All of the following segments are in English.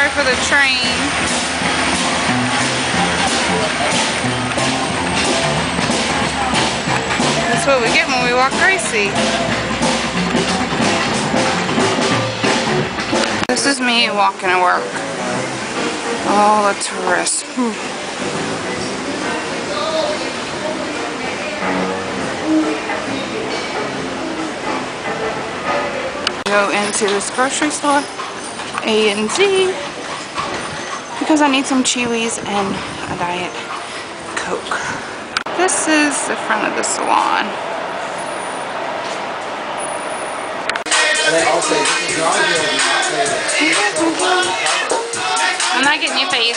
sorry for the train. That's what we get when we walk Gracie. This is me walking to work. Oh, the tourists. Go into this grocery store, A&Z, because I need some Chewies and a Diet Coke. This is the front of the salon. I'm not getting your face.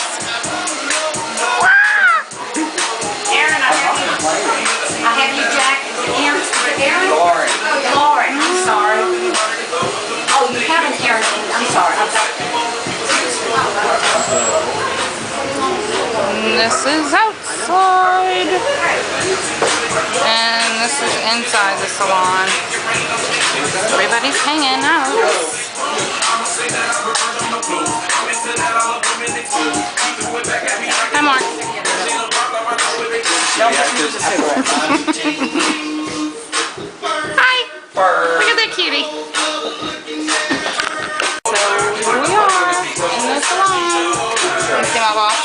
Aaron, I have you Jack. Aaron? Lauren, I'm sorry. Oh, you haven't Aaron. I'm sorry. And this is outside. And this is inside the salon. Everybody's hanging out. Hi, Mark. Hi. Look at that cutie. So here we are in the salon. You see my boss.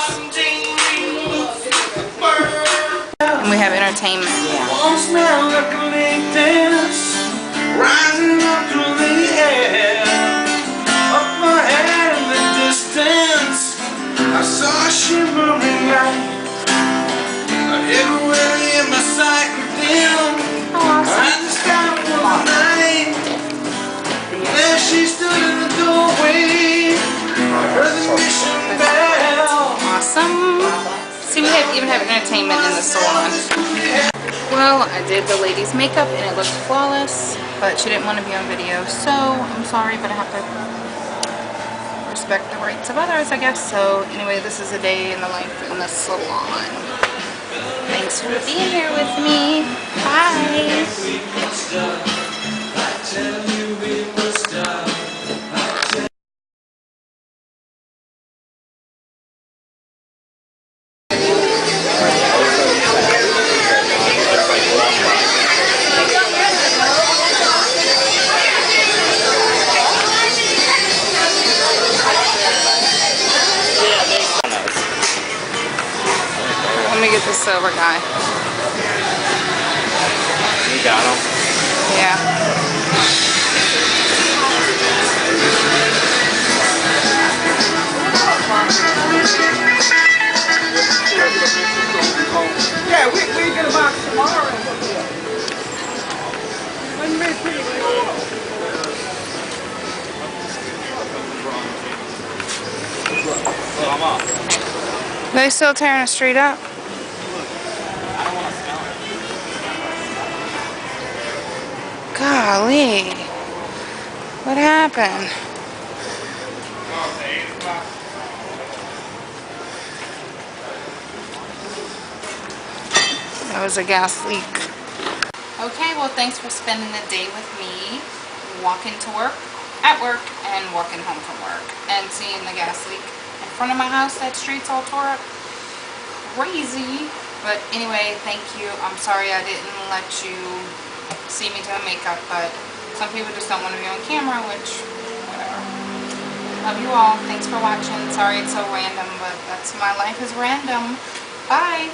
And we have entertainment. Rising up through the air, up my head in the distance, I saw a shimmering light. Everywhere in my sight dim, I just got one night. There she stood in the doorway, I heard the mission bell. Awesome. See, we even have entertainment in the salon. Well, I did the lady's makeup and it looked flawless, but she didn't want to be on video, so I'm sorry, but I have to respect the rights of others, I guess. So anyway, this is a day in the life in the salon. Thanks for being here with me. Bye. Let me get the silver guy. You got him? Yeah. Yeah, we get a box tomorrow. Wasn't very pretty. Well, I'm off. Are they still tearing the street up? Golly. What happened? That was a gas leak. Okay, well, thanks for spending the day with me, walking to work, at work, and walking home from work, and seeing the gas leak in front of my house. That street's all tore up. Crazy. But anyway, thank you. I'm sorry I didn't let you see me doing makeup, but some people just don't want to be on camera, which, whatever. Love you all. Thanks for watching. Sorry it's so random, but that's my life is random. Bye.